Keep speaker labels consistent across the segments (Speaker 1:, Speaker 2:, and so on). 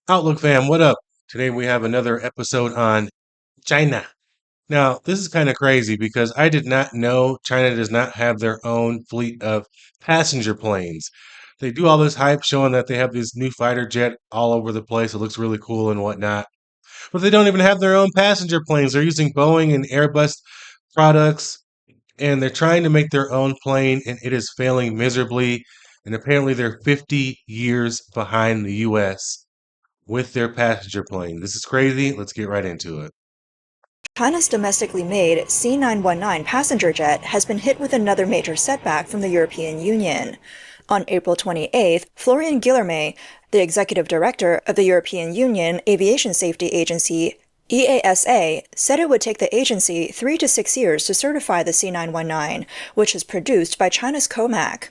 Speaker 1: Outlook fam, what up? Today we have another episode on China. Now, this is kind of crazy because I did not know China does not have their own fleet of passenger planes. They do all this hype showing that they have this new fighter jet all over the place. It looks really cool and whatnot. But they don't even have their own passenger planes. They're using Boeing and Airbus products and they're trying to make their own plane and it is failing miserably. And apparently they're 50 years behind the US with their passenger plane. This is crazy. Let's get right into it.
Speaker 2: China's domestically made C919 passenger jet has been hit with another major setback from the European Union. On April 28th, Florian Guillermet, the executive director of the European Union Aviation Safety Agency, EASA, said it would take the agency 3 to 6 years to certify the C919, which is produced by China's COMAC.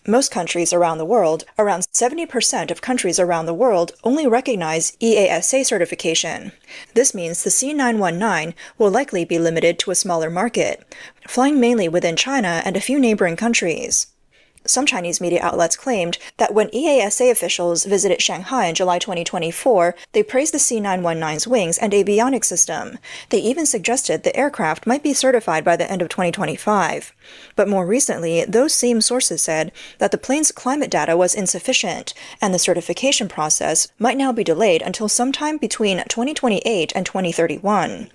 Speaker 2: Most countries around the world, around 70% of countries around the world, only recognize EASA certification. This means the C919 will likely be limited to a smaller market, flying mainly within China and a few neighboring countries. Some Chinese media outlets claimed that when EASA officials visited Shanghai in July 2024, they praised the C919's wings and avionics system. They even suggested the aircraft might be certified by the end of 2025. But more recently, those same sources said that the plane's climate data was insufficient, and the certification process might now be delayed until sometime between 2028 and 2031.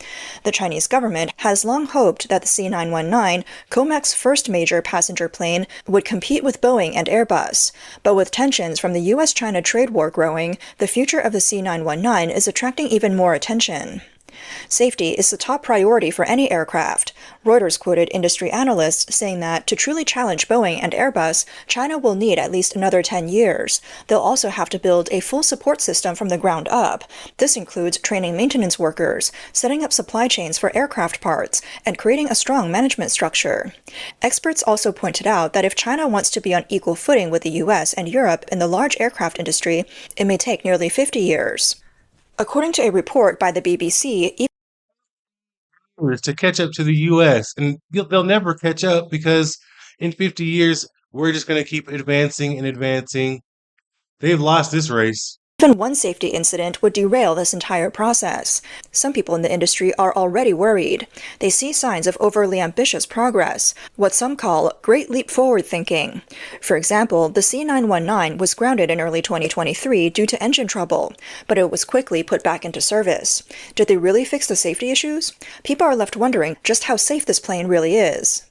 Speaker 2: The Chinese government has long hoped that the C919, COMAC's first major passenger plane, would compete with Boeing and Airbus. But with tensions from the US-China trade war growing, the future of the C919 is attracting even more attention. Safety is the top priority for any aircraft. Reuters quoted industry analysts saying that to truly challenge Boeing and Airbus, China will need at least another 10 years. They'll also have to build a full support system from the ground up. This includes training maintenance workers, setting up supply chains for aircraft parts, and creating a strong management structure. Experts also pointed out that if China wants to be on equal footing with the US and Europe in the large aircraft industry, it may take nearly 50 years. According to a report by the BBC,
Speaker 1: Is to catch up to the US, and they'll never catch up because in 50 years, we're just going to keep advancing and advancing. They've lost this race.
Speaker 2: even one safety incident would derail this entire process. Some people in the industry are already worried. They see signs of overly ambitious progress, what some call great leap forward thinking. For example, the C919 was grounded in early 2023 due to engine trouble, but it was quickly put back into service. Did they really fix the safety issues? People are left wondering just how safe this plane really is.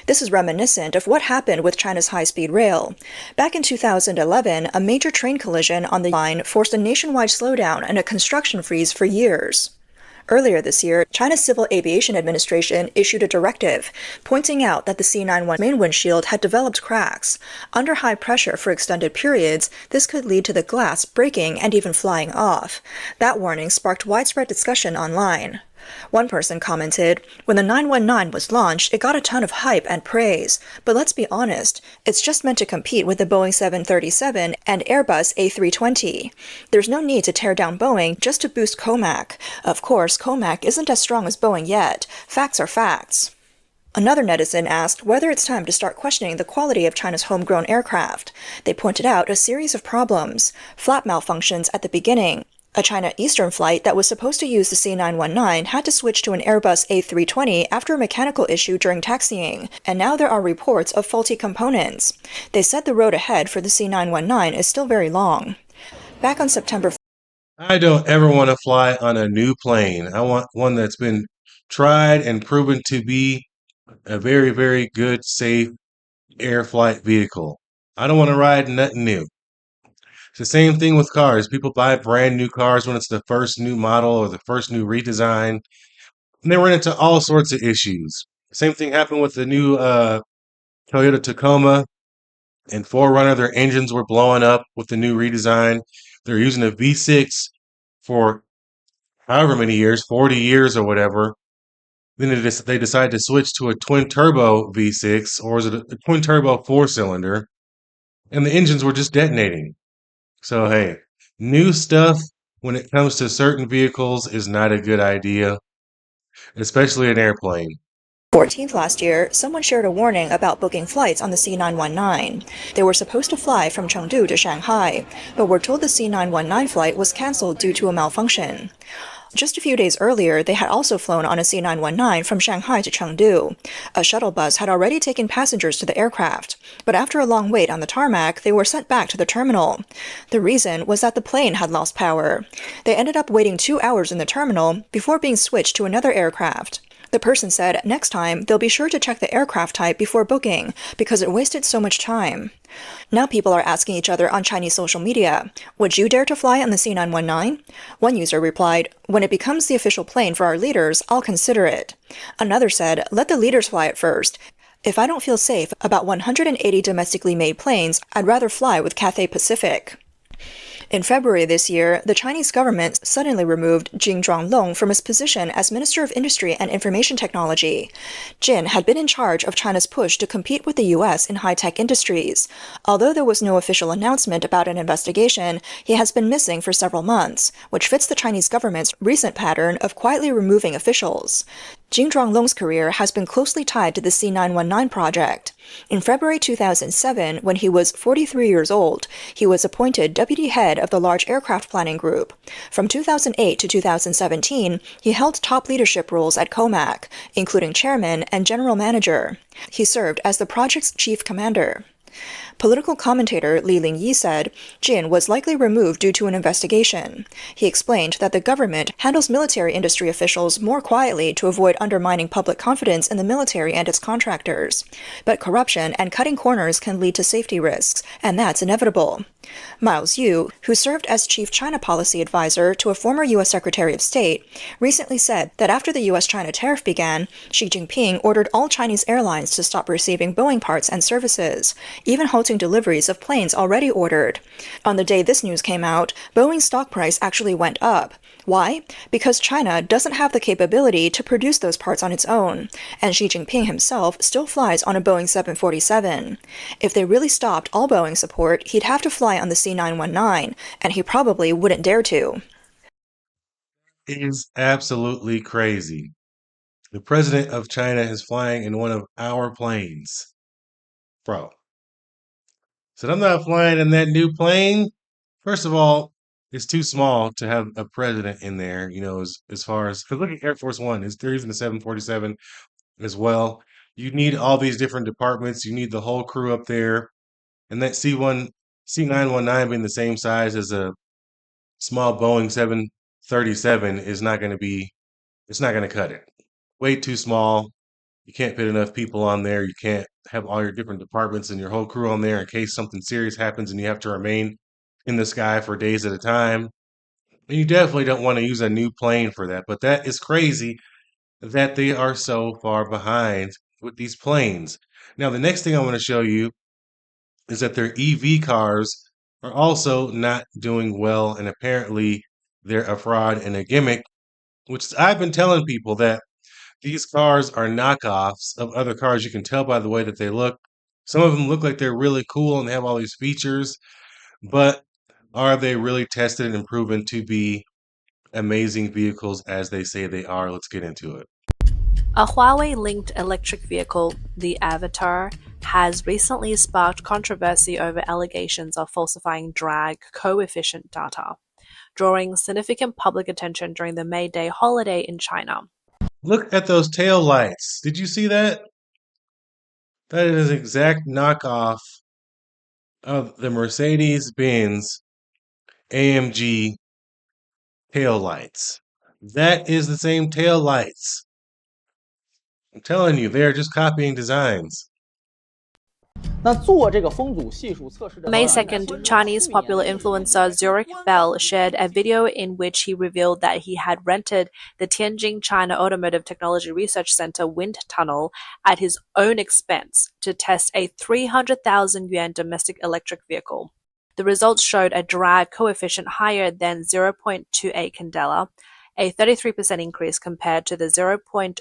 Speaker 2: This is reminiscent of what happened with China's high-speed rail. Back in 2011, a major train collision on the line forced a nationwide slowdown and a construction freeze for years. Earlier this year, China's Civil Aviation Administration issued a directive, pointing out that the C919 main windshield had developed cracks. Under high pressure for extended periods, this could lead to the glass breaking and even flying off. That warning sparked widespread discussion online. One person commented, "When the 919 was launched, it got a ton of hype and praise. But let's be honest, it's just meant to compete with the Boeing 737 and Airbus A320. There's no need to tear down Boeing just to boost COMAC. Of course, COMAC isn't as strong as Boeing yet. Facts are facts." Another netizen asked whether it's time to start questioning the quality of China's homegrown aircraft. They pointed out a series of problems: flap malfunctions at the beginning. A China Eastern flight that was supposed to use the C919 had to switch to an Airbus A320 after a mechanical issue during taxiing, and now there are reports of faulty components. They said the road ahead for the C919 is still very long. Back on September
Speaker 1: I don't ever want to fly on a new plane. I want one that's been tried and proven to be a very, very good, safe air flight vehicle. I don't want to ride nothing new. It's the same thing with cars. People buy brand new cars when it's the first new model or the first new redesign, and they run into all sorts of issues. Same thing happened with the new Toyota Tacoma and 4Runner. Their engines were blowing up with the new redesign. They're using a V6 for however many years, 40 years or whatever. Then they decide to switch to a twin turbo V6, or is it a twin turbo four cylinder? And the engines were just detonating. So, hey, new stuff when it comes to certain vehicles is not a good idea, especially an airplane.
Speaker 2: 14th last year, someone shared a warning about booking flights on the C919. They were supposed to fly from Chengdu to Shanghai, but were told the C919 flight was cancelled due to a malfunction. Just a few days earlier, they had also flown on a C919 from Shanghai to Chengdu. A shuttle bus had already taken passengers to the aircraft, but after a long wait on the tarmac, they were sent back to the terminal. The reason was that the plane had lost power. They ended up waiting 2 hours in the terminal before being switched to another aircraft. The person said next time they'll be sure to check the aircraft type before booking because it wasted so much time. Now people are asking each other on Chinese social media, would you dare to fly on the C919? One user replied, when it becomes the official plane for our leaders, I'll consider it. Another said, let the leaders fly it first. If I don't feel safe about 180 domestically made planes, I'd rather fly with Cathay Pacific. In February this year, the Chinese government suddenly removed Jin Zhuanglong from his position as Minister of Industry and Information Technology. Jin had been in charge of China's push to compete with the U.S. in high-tech industries. Although there was no official announcement about an investigation, he has been missing for several months, which fits the Chinese government's recent pattern of quietly removing officials. Jin Zhuanglong's career has been closely tied to the C919 project. In February 2007, when he was 43 years old, he was appointed deputy head of the Large Aircraft Planning Group. From 2008 to 2017, he held top leadership roles at COMAC, including chairman and general manager. He served as the project's chief commander. Political commentator Li Lingyi said Jin was likely removed due to an investigation. He explained that the government handles military industry officials more quietly to avoid undermining public confidence in the military and its contractors. But corruption and cutting corners can lead to safety risks, and that's inevitable. Miles Yu, who served as chief China policy advisor to a former U.S. Secretary of State, recently said that after the U.S.-China tariff began, Xi Jinping ordered all Chinese airlines to stop receiving Boeing parts and services, even halting deliveries of planes already ordered. On the day this news came out, Boeing's stock price actually went up. Why? Because China doesn't have the capability to produce those parts on its own, and Xi Jinping himself still flies on a Boeing 747. If they really stopped all Boeing support, he'd have to fly on the C919, and he probably wouldn't dare to.
Speaker 1: It is absolutely crazy. The president of China is flying in one of our planes. Bro. Said, I'm not flying in that new plane. First of all, it's too small to have a president in there, as far as, because look at Air Force One, they're using the 747 as well. You need all these different departments, you need the whole crew up there. And that C919 being the same size as a small Boeing 737 is not going to be, it's not going to cut it. Way too small. You can't fit enough people on there. You can't have all your different departments and your whole crew on there in case something serious happens and you have to remain in the sky for days at a time. And you definitely don't want to use a new plane for that. But that is crazy that they are so far behind with these planes. Now, the next thing I want to show you is that their EV cars are also not doing well. And apparently, they're a fraud and a gimmick, which I've been telling people that these cars are knockoffs of other cars. You can tell by the way that they look. Some of them look like they're really cool and they have all these features, but are they really tested and proven to be amazing vehicles as they say they are? Let's get into it.
Speaker 3: A Huawei-linked electric vehicle, the Avatar, has recently sparked controversy over allegations of falsifying drag coefficient data, drawing significant public attention during the May Day holiday in China.
Speaker 1: Look at those tail lights. Did you see that? That is an exact knockoff of the Mercedes-Benz AMG tail lights. That is the same tail lights. I'm telling you, they are just copying designs.
Speaker 3: May 2nd, Chinese popular influencer Zurich Bell shared a video in which he revealed that he had rented the Tianjin China Automotive Technology Research Center wind tunnel at his own expense to test a 300,000 yuan domestic electric vehicle. The results showed a drag coefficient higher than 0.28 candela, a 33% increase compared to the 0.21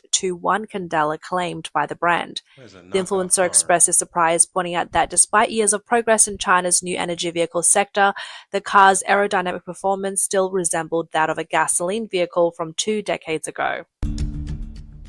Speaker 3: candela claimed by the brand. The influencer expressed his surprise, pointing out that despite years of progress in China's new energy vehicle sector, the car's aerodynamic performance still resembled that of a gasoline vehicle from 2 decades ago.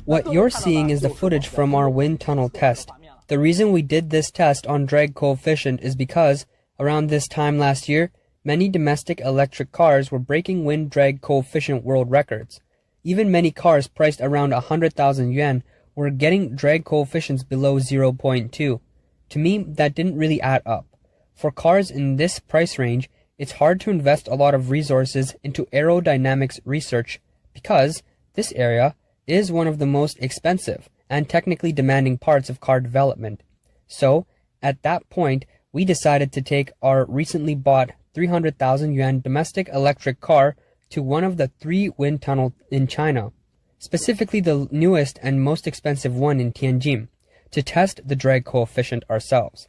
Speaker 4: What you're seeing is the footage from our wind tunnel test. The reason we did this test on drag coefficient is because, around this time last year, many domestic electric cars were breaking wind drag coefficient world records. Even many cars priced around 100,000 yuan were getting drag coefficients below 0.2. To me, that didn't really add up. For cars in this price range, it's hard to invest a lot of resources into aerodynamics research because this area is one of the most expensive and technically demanding parts of car development. So, at that point, we decided to take our recently bought 300,000 yuan domestic electric car to one of the 3 wind tunnels in China, specifically the newest and most expensive one in Tianjin, to test the drag coefficient ourselves.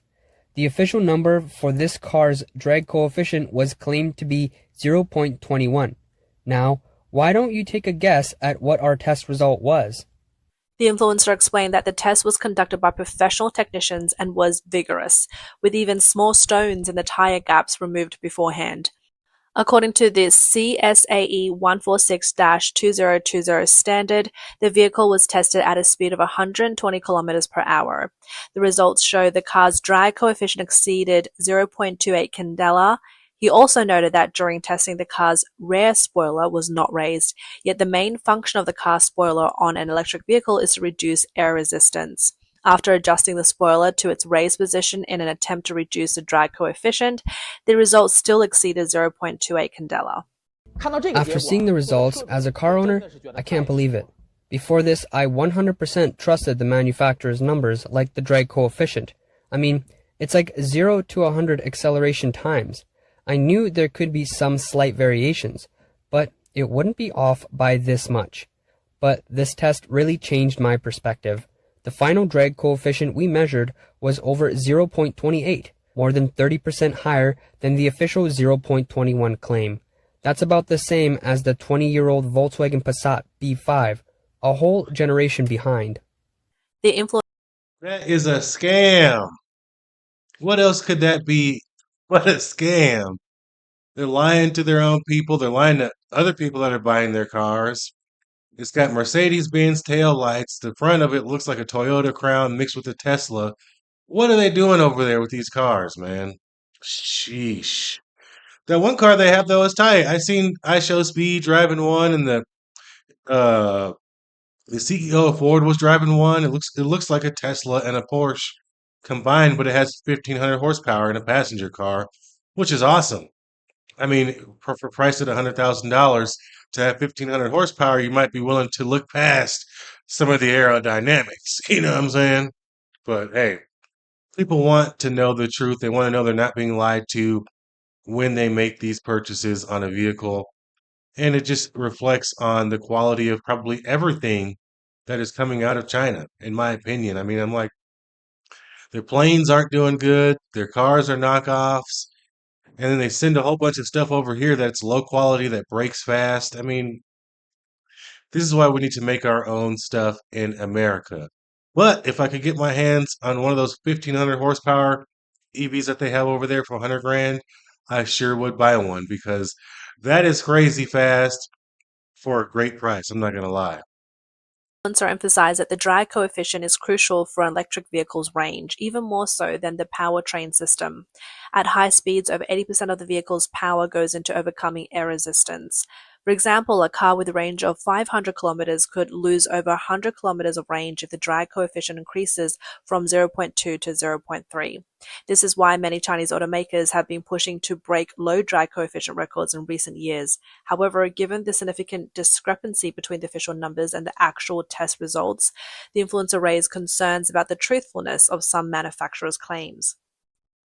Speaker 4: The official number for this car's drag coefficient was claimed to be 0.21. Now, why don't you take a guess at what our test result was?
Speaker 3: The influencer explained that the test was conducted by professional technicians and was vigorous, with even small stones in the tire gaps removed beforehand. According to the CSAE 146-2020 standard, the vehicle was tested at a speed of 120 km per hour. The results show the car's drag coefficient exceeded 0.28 candela. He also noted that during testing, the car's rear spoiler was not raised, yet the main function of the car spoiler on an electric vehicle is to reduce air resistance. After adjusting the spoiler to its raised position in an attempt to reduce the drag coefficient, the results still exceeded 0.28 candela.
Speaker 4: After seeing the results, as a car owner, I can't believe it. Before this, I 100% trusted the manufacturer's numbers like the drag coefficient. I mean, it's like 0 to 100 acceleration times. I knew there could be some slight variations, but it wouldn't be off by this much. But this test really changed my perspective. The final drag coefficient we measured was over 0.28, more than 30% higher than the official 0.21 claim. That's about the same as the 20-year-old Volkswagen Passat B5, a whole generation behind.
Speaker 1: That is a scam. What else could that be but a scam? They're lying to their own people. They're lying to other people that are buying their cars. It's got Mercedes-Benz tail lights. The front of it looks like a Toyota Crown mixed with a Tesla. What are they doing over there with these cars, man? Sheesh. That one car they have though is tight. I show speed driving one, and uh the CEO of Ford was driving one. It looks like a Tesla and a Porsche combined, but it has 1,500 horsepower in a passenger car, which is awesome. I mean, for price at $100,000 to have 1,500 horsepower, you might be willing to look past some of the aerodynamics. You know what I'm saying? But hey, people want to know the truth. They want to know they're not being lied to when they make these purchases on a vehicle. And it just reflects on the quality of probably everything that is coming out of China, in my opinion. I mean, I'm like, their planes aren't doing good, their cars are knockoffs, and then they send a whole bunch of stuff over here that's low quality, that breaks fast. I mean, this is why we need to make our own stuff in America. But if I could get my hands on one of those 1,500 horsepower EVs that they have over there for 100 grand, I sure would buy one because that is crazy fast for a great price. I'm not going to lie.
Speaker 3: Influencer emphasized that the drag coefficient is crucial for an electric vehicle's range, even more so than the powertrain system. At high speeds, over 80% of the vehicle's power goes into overcoming air resistance. For example, a car with a range of 500 kilometers could lose over 100 kilometers of range if the drag coefficient increases from 0.2 to 0.3. This is why many Chinese automakers have been pushing to break low drag coefficient records in recent years. However, given the significant discrepancy between the official numbers and the actual test results, the influencer raised concerns about the truthfulness of some manufacturers' claims.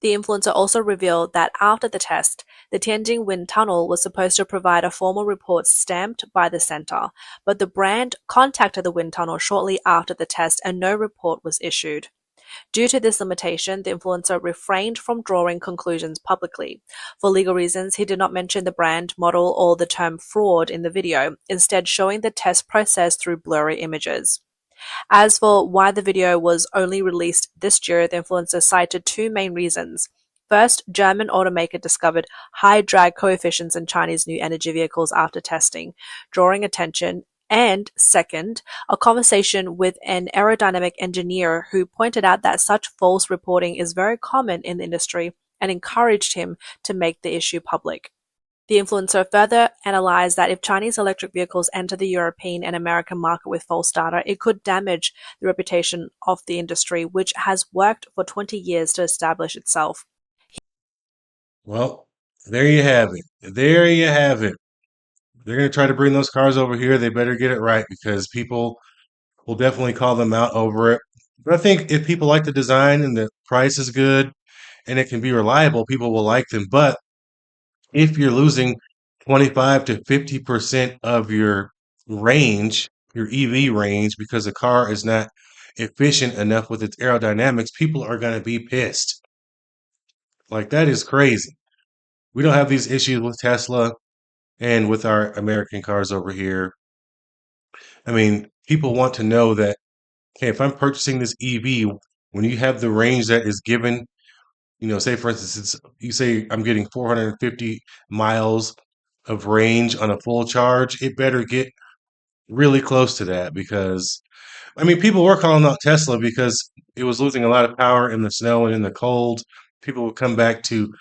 Speaker 3: The influencer also revealed that after the test, the Tianjin Wind Tunnel was supposed to provide a formal report stamped by the center, but the brand contacted the wind tunnel shortly after the test and no report was issued. Due to this limitation, the influencer refrained from drawing conclusions publicly. For legal reasons, he did not mention the brand, model, or the term fraud in the video, instead showing the test process through blurry images. As for why the video was only released this year, the influencer cited 2 main reasons. First, German automaker discovered high drag coefficients in Chinese new energy vehicles after testing, drawing attention And second, a conversation with an aerodynamic engineer who pointed out that such false reporting is very common in the industry and encouraged him to make the issue public. The influencer further analyzed that if Chinese electric vehicles enter the European and American market with false data, it could damage the reputation of the industry, which has worked for 20 years to establish itself.
Speaker 1: Well, there you have it. There you have it. They're going to try to bring those cars over here. They better get it right because people will definitely call them out over it. But I think if people like the design and the price is good and it can be reliable, people will like them. But if you're losing 25 to 50% of your range, your EV range, because the car is not efficient enough with its aerodynamics, people are going to be pissed. Like, that is crazy. We don't have these issues with Tesla and with our American cars over here. I mean, people want to know that, hey, if I'm purchasing this EV, when you have the range that is given, say for instance, you say I'm getting 450 miles of range on a full charge, it better get really close to that because, I mean, people were calling out Tesla because it was losing a lot of power in the snow and in the cold. People would come back to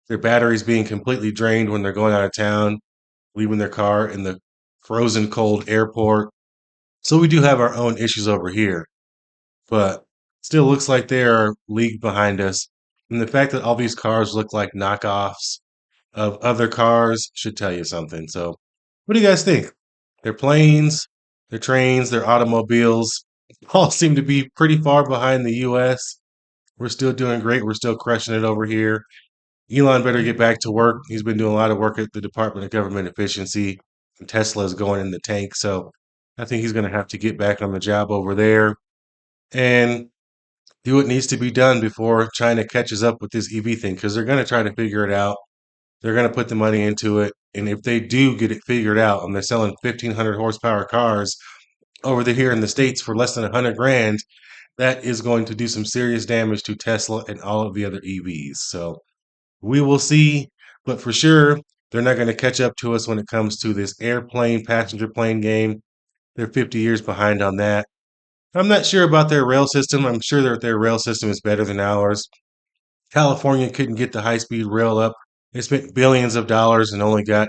Speaker 1: their batteries being completely drained when they're going out of town, leaving their car in the frozen cold airport. So we do have our own issues over here, but still looks like they are league behind us. And the fact that all these cars look like knockoffs of other cars should tell you something. So, what do you guys think? Their planes, their trains, their automobiles all seem to be pretty far behind the US. We're still doing great. We're still crushing it over here. Elon better get back to work. He's been doing a lot of work at the Department of Government Efficiency. And Tesla is going in the tank. So I think he's going to have to get back on the job over there and do what needs to be done before China catches up with this EV thing because they're going to try to figure it out. They're going to put the money into it. And if they do get it figured out and they're selling 1,500 horsepower cars over here in the States for less than 100 grand, that is going to do some serious damage to Tesla and all of the other EVs. So we will see. But for sure, they're not going to catch up to us when it comes to this airplane, passenger plane game. They're 50 years behind on that. I'm not sure about their rail system. I'm sure that their rail system is better than ours. California couldn't get the high speed rail up. They spent billions of dollars and only got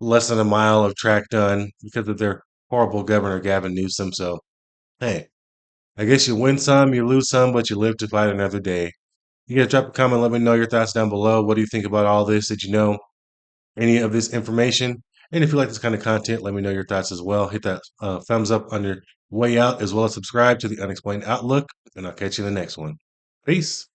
Speaker 1: less than a mile of track done because of their horrible governor, Gavin Newsom. So, hey, I guess you win some, you lose some, but you live to fight another day. You guys drop a comment, let me know your thoughts down below. What do you think about all this? Did you know any of this information? And if you like this kind of content, let me know your thoughts as well. Hit that thumbs up on your way out, as well as subscribe to the Unexplained Outlook, and I'll catch you in the next one. Peace.